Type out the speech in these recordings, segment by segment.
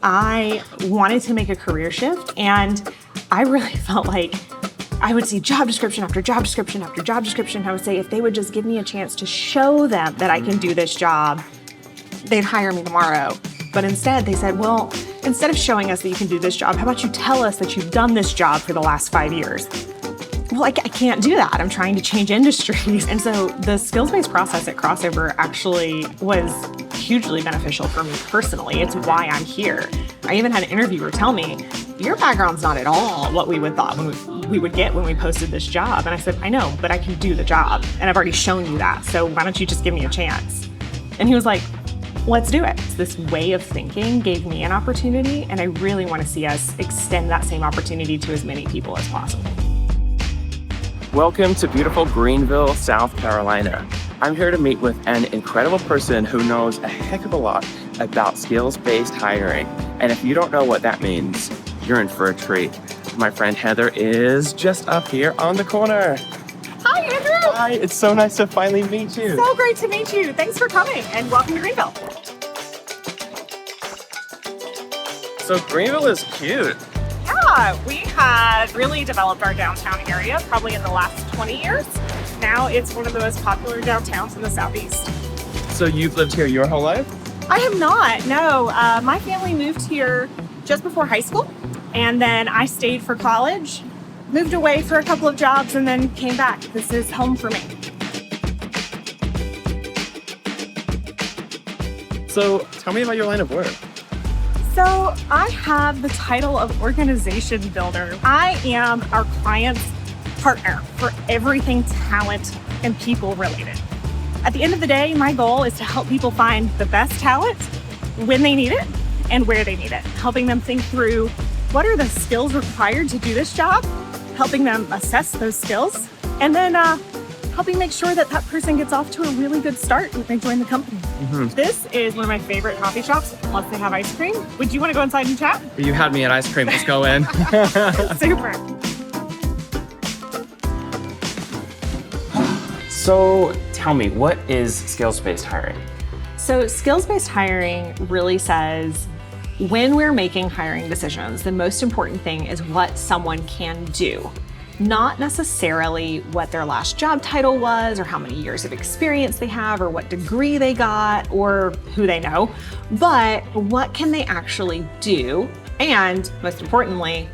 I wanted to make a career shift, and I really felt like I would see job description after job description after job description. I would say if they would just give me a chance to show them that I can do this job, they'd hire me tomorrow. But instead they said, well, instead of showing us that you can do this job, how about you tell us that you've done this job for the last 5 years? Well, I can't do that. I'm trying to change industries. And so the skills-based process at Crossover actually was hugely beneficial for me personally. It's why I'm here. I even had an interviewer tell me, your background's not at all what we would thought we would get when we posted this job. And I said, I know, but I can do the job. And I've already shown you that. So why don't you just give me a chance? And he was like, let's do it. This way of thinking gave me an opportunity, and I really want to see us extend that same opportunity to as many people as possible. Welcome to beautiful Greenville, South Carolina. I'm here to meet with an incredible person who knows a heck of a lot about skills-based hiring. And if you don't know what that means, you're in for a treat. My friend Heather is just up here on the corner. Hi, Andrew. Hi, it's so nice to finally meet you. So great to meet you. Thanks for coming, and welcome to Greenville. So Greenville is cute. Yeah, we had really developed our downtown area probably in the last 20 years. Now it's one of the most popular downtowns in the Southeast. So you've lived here your whole life? I have not, no. My family moved here just before high school, and then I stayed for college, moved away for a couple of jobs, and then came back. This is home for me. So tell me about your line of work. So I have the title of organization builder. I am our client's partner for everything talent and people related. At the end of the day, my goal is to help people find the best talent when they need it and where they need it, helping them think through what are the skills required to do this job, helping them assess those skills, and then helping make sure that that person gets off to a really good start when they join the company. This is one of my favorite coffee shops, plus they have ice cream. Would you want to go inside and chat? You had me at ice cream. Let's go in. Super. So tell me, what is skills-based hiring? So skills-based hiring really says when we're making hiring decisions, the most important thing is what someone can do. Not necessarily what their last job title was or how many years of experience they have or what degree they got or who they know, but what can they actually do? And most importantly,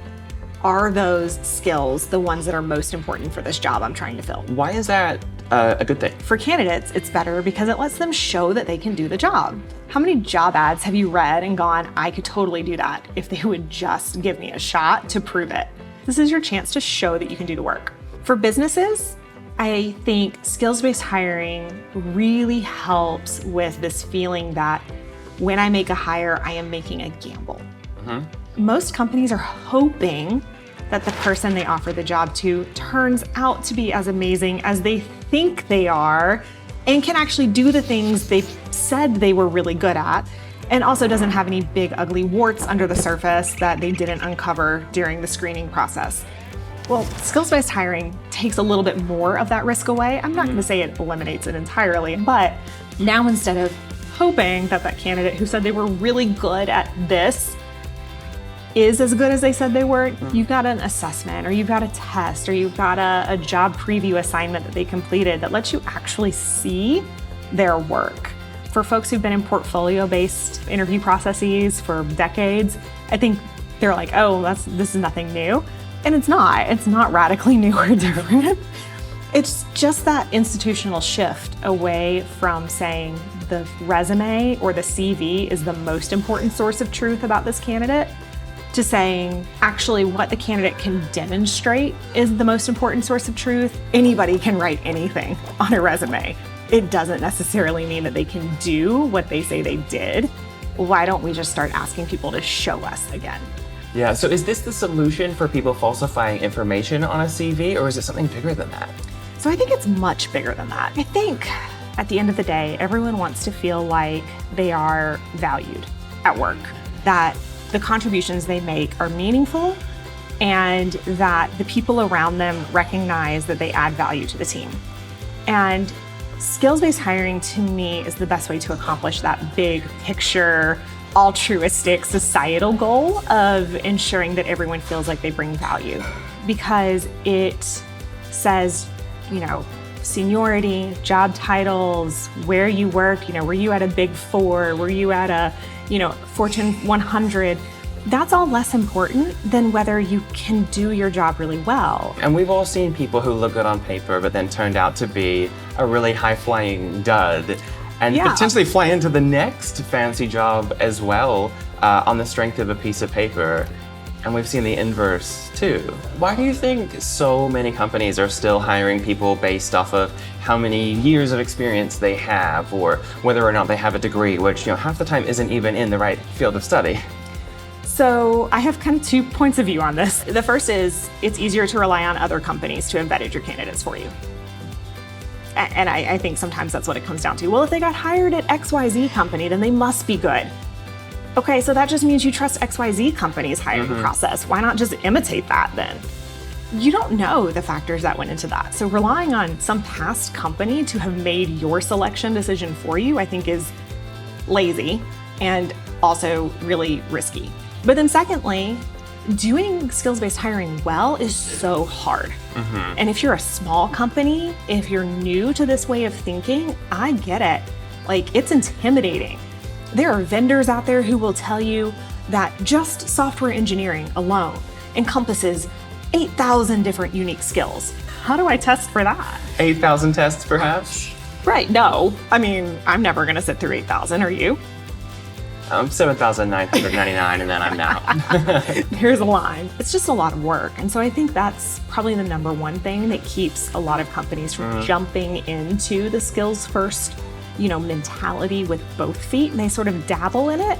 are those skills the ones that are most important for this job I'm trying to fill? Why is that a good thing? For candidates, it's better because it lets them show that they can do the job. How many job ads have you read and gone, I could totally do that if they would just give me a shot to prove it? This is your chance to show that you can do the work. For businesses, I think skills-based hiring really helps with this feeling that when I make a hire, I am making a gamble. Most companies are hoping that the person they offer the job to turns out to be as amazing as they think they are and can actually do the things they've said they were really good at, and also doesn't have any big ugly warts under the surface that they didn't uncover during the screening process. Well, skills-based hiring takes a little bit more of that risk away. I'm not going to say it eliminates it entirely, but now instead of hoping that that candidate who said they were really good at this is as good as they said they were, you've got an assessment or you've got a test or you've got a job preview assignment that they completed that lets you actually see their work. For folks who've been in portfolio-based interview processes for decades, I think they're like, oh, this is nothing new. And it's not radically new or different. It's just that institutional shift away from saying the resume or the CV is the most important source of truth about this candidate to saying actually what the candidate can demonstrate is the most important source of truth. Anybody can write anything on a resume. It doesn't necessarily mean that they can do what they say they did. Why don't we just start asking people to show us again? Yeah, so is this the solution for people falsifying information on a CV, or is it something bigger than that? So I think it's much bigger than that. I think at the end of the day, everyone wants to feel like they are valued at work, that the contributions they make are meaningful, and that the people around them recognize that they add value to the team. And skills-based hiring to me is the best way to accomplish that big picture, altruistic societal goal of ensuring that everyone feels like they bring value, because it says, seniority, job titles, where you work, were you at a Big Four, were you at a, Fortune 100? That's all less important than whether you can do your job really well. And we've all seen people who look good on paper, but then turned out to be a really high-flying dud, and potentially fly into the next fancy job as well on the strength of a piece of paper. And we've seen the inverse too. Why do you think so many companies are still hiring people based off of how many years of experience they have, or whether or not they have a degree, which half the time isn't even in the right field of study? So I have kind of 2 points of view on this. The first is it's easier to rely on other companies to have vetted your candidates for you. And I think sometimes that's what it comes down to. Well, if they got hired at XYZ company, then they must be good. Okay, so that just means you trust XYZ company's hiring process. Why not just imitate that then? You don't know the factors that went into that. So relying on some past company to have made your selection decision for you, I think is lazy and also really risky. But then secondly, doing skills-based hiring well is so hard. And if you're a small company, if you're new to this way of thinking, I get it. It's intimidating. There are vendors out there who will tell you that just software engineering alone encompasses 8,000 different unique skills. How do I test for that? 8,000 tests, perhaps? Right, no. I'm never gonna sit through 8,000, are you? 7,999, and then I'm out. Here's a line. It's just a lot of work. And so I think that's probably the number one thing that keeps a lot of companies from jumping into the skills first, mentality with both feet. And they sort of dabble in it.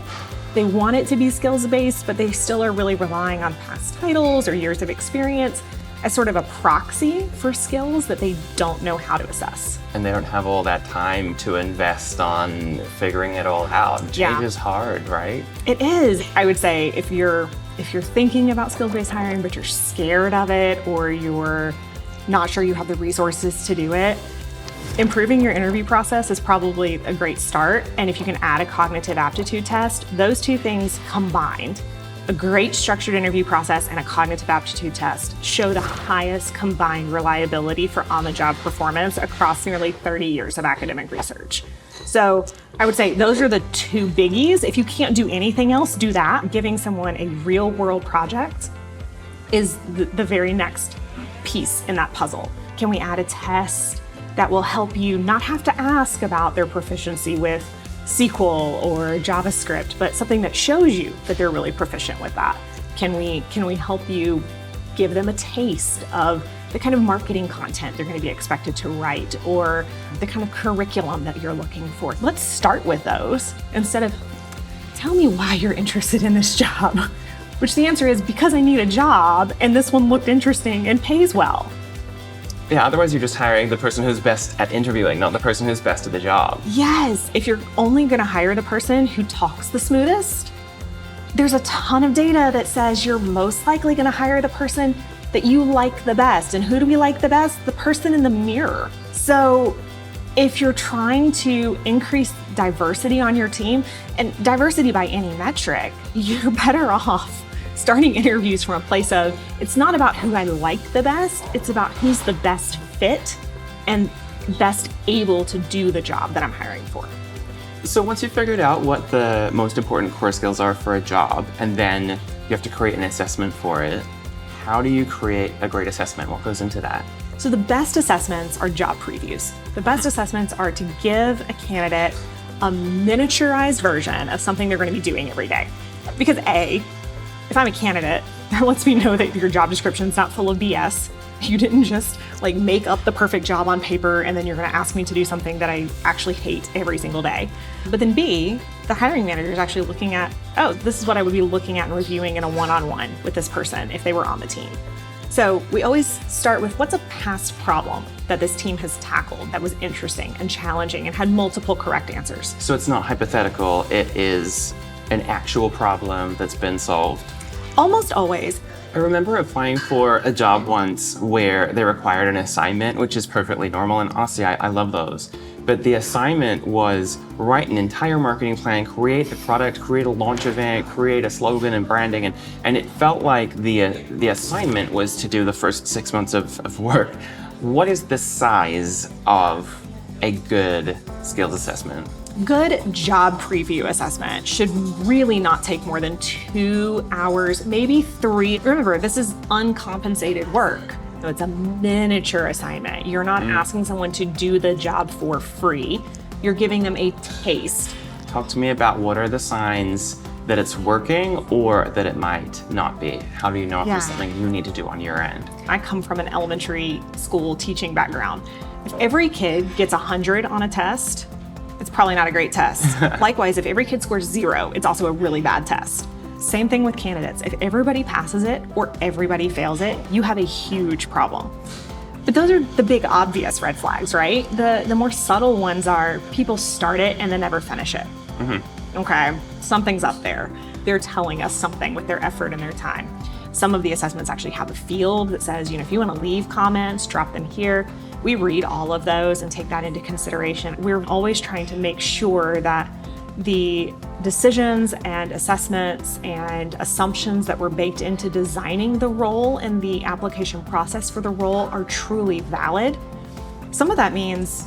They want it to be skills based, but they still are really relying on past titles or years of experience as sort of a proxy for skills that they don't know how to assess. And they don't have all that time to invest on figuring it all out. Change is hard, right? It is. I would say if you're thinking about skills-based hiring, but you're scared of it, or you're not sure you have the resources to do it, improving your interview process is probably a great start. And if you can add a cognitive aptitude test, those two things combined, a great structured interview process and a cognitive aptitude test, show the highest combined reliability for on-the-job performance across nearly 30 years of academic research. So I would say those are the two biggies. If you can't do anything else, do that. Giving someone a real-world project is the very next piece in that puzzle. Can we add a test that will help you not have to ask about their proficiency with SQL or JavaScript, but something that shows you that they're really proficient with that? Can we help you give them a taste of the kind of marketing content they're going to be expected to write, or the kind of curriculum that you're looking for? Let's start with those instead of tell me why you're interested in this job, which the answer is because I need a job and this one looked interesting and pays well. Yeah, otherwise you're just hiring the person who's best at interviewing, not the person who's best at the job. Yes, if you're only gonna hire the person who talks the smoothest, there's a ton of data that says you're most likely gonna hire the person that you like the best. And who do we like the best? The person in the mirror. So if you're trying to increase diversity on your team, and diversity by any metric, you're better off starting interviews from a place of, it's not about who I like the best, it's about who's the best fit and best able to do the job that I'm hiring for. So once you've figured out what the most important core skills are for a job, and then you have to create an assessment for it, how do you create a great assessment? What goes into that? So the best assessments are job previews. The best assessments are to give a candidate a miniaturized version of something they're going to be doing every day. Because A, if I'm a candidate, that lets me know that your job description is not full of BS. You didn't just make up the perfect job on paper and then you're gonna ask me to do something that I actually hate every single day. But then B, the hiring manager is actually looking at, oh, this is what I would be looking at and reviewing in a one-on-one with this person if they were on the team. So we always start with what's a past problem that this team has tackled that was interesting and challenging and had multiple correct answers. So it's not hypothetical, it is an actual problem that's been solved. Almost always. I remember applying for a job once where they required an assignment, which is perfectly normal, and honestly, I love those. but the assignment was write an entire marketing plan, create the product, create a launch event, create a slogan and branding, and it felt like the assignment was to do the first 6 months of work. What is the size of a good skills assessment? Good job preview assessment should really not take more than 2 hours, maybe 3. Remember, this is uncompensated work. So it's a miniature assignment. You're not asking someone to do the job for free. You're giving them a taste. Talk to me about what are the signs that it's working or that it might not be. How do you know if there's something you need to do on your end? I come from an elementary school teaching background. If every kid gets 100 on a test, it's probably not a great test. Likewise, if every kid scores 0, it's also a really bad test. Same thing with candidates. If everybody passes it or everybody fails it, you have a huge problem. But those are the big obvious red flags, right? The more subtle ones are people start it and then never finish it. Okay, something's up there. They're telling us something with their effort and their time. Some of the assessments actually have a field that says, if you want to leave comments, drop them here. We read all of those and take that into consideration. We're always trying to make sure that the decisions and assessments and assumptions that were baked into designing the role and the application process for the role are truly valid. Some of that means,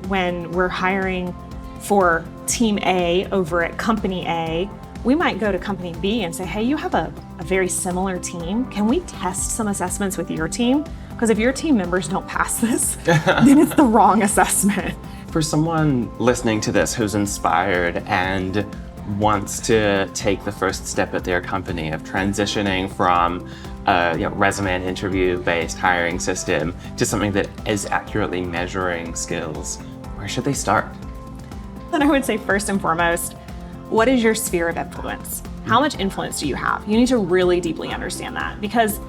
when we're hiring for team A over at company A, we might go to company B and say, hey, you have a very similar team. Can we test some assessments with your team? Because if your team members don't pass this, then it's the wrong assessment. For someone listening to this who's inspired and wants to take the first step at their company of transitioning from a resume and interview-based hiring system to something that is accurately measuring skills, where should they start? And I would say first and foremost, what is your sphere of influence? How much influence do you have? You need to really deeply understand that, because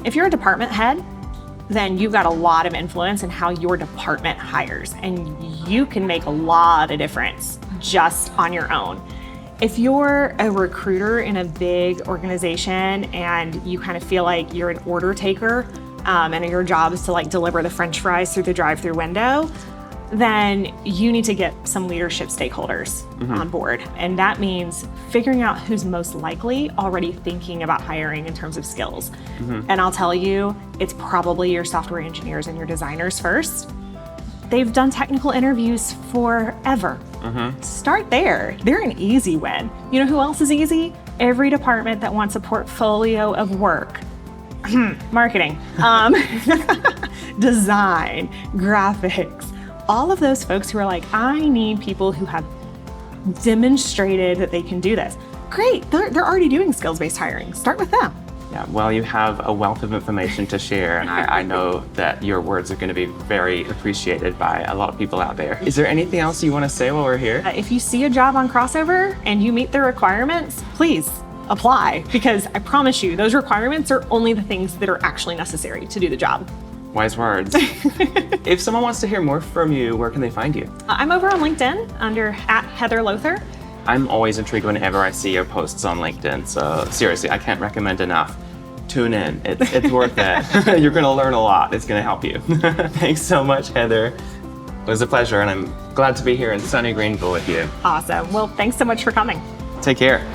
if you're a department head, then you've got a lot of influence in how your department hires, and you can make a lot of difference just on your own. If you're a recruiter in a big organization and you kind of feel like you're an order taker, and your job is to deliver the French fries through the drive-through window, then you need to get some leadership stakeholders on board. And that means figuring out who's most likely already thinking about hiring in terms of skills. And I'll tell you, it's probably your software engineers and your designers first. They've done technical interviews forever. Start there. They're an easy win. You know who else is easy? Every department that wants a portfolio of work. Marketing, design, graphics, all of those folks who are like, I need people who have demonstrated that they can do this. Great, they're already doing skills-based hiring. Start with them. Yeah, well, you have a wealth of information to share, and I know that your words are going to be very appreciated by a lot of people out there. Is there anything else you want to say while we're here? If you see a job on Crossover and you meet the requirements, please apply, because I promise you, those requirements are only the things that are actually necessary to do the job. Wise words. If someone wants to hear more from you, where can they find you? I'm over on LinkedIn under @HeatherLother. I'm always intrigued whenever I see your posts on LinkedIn. So seriously, I can't recommend enough. Tune in. It's worth it. You're going to learn a lot. It's going to help you. Thanks so much, Heather. It was a pleasure, and I'm glad to be here in sunny Greenville with you. Awesome. Well, thanks so much for coming. Take care.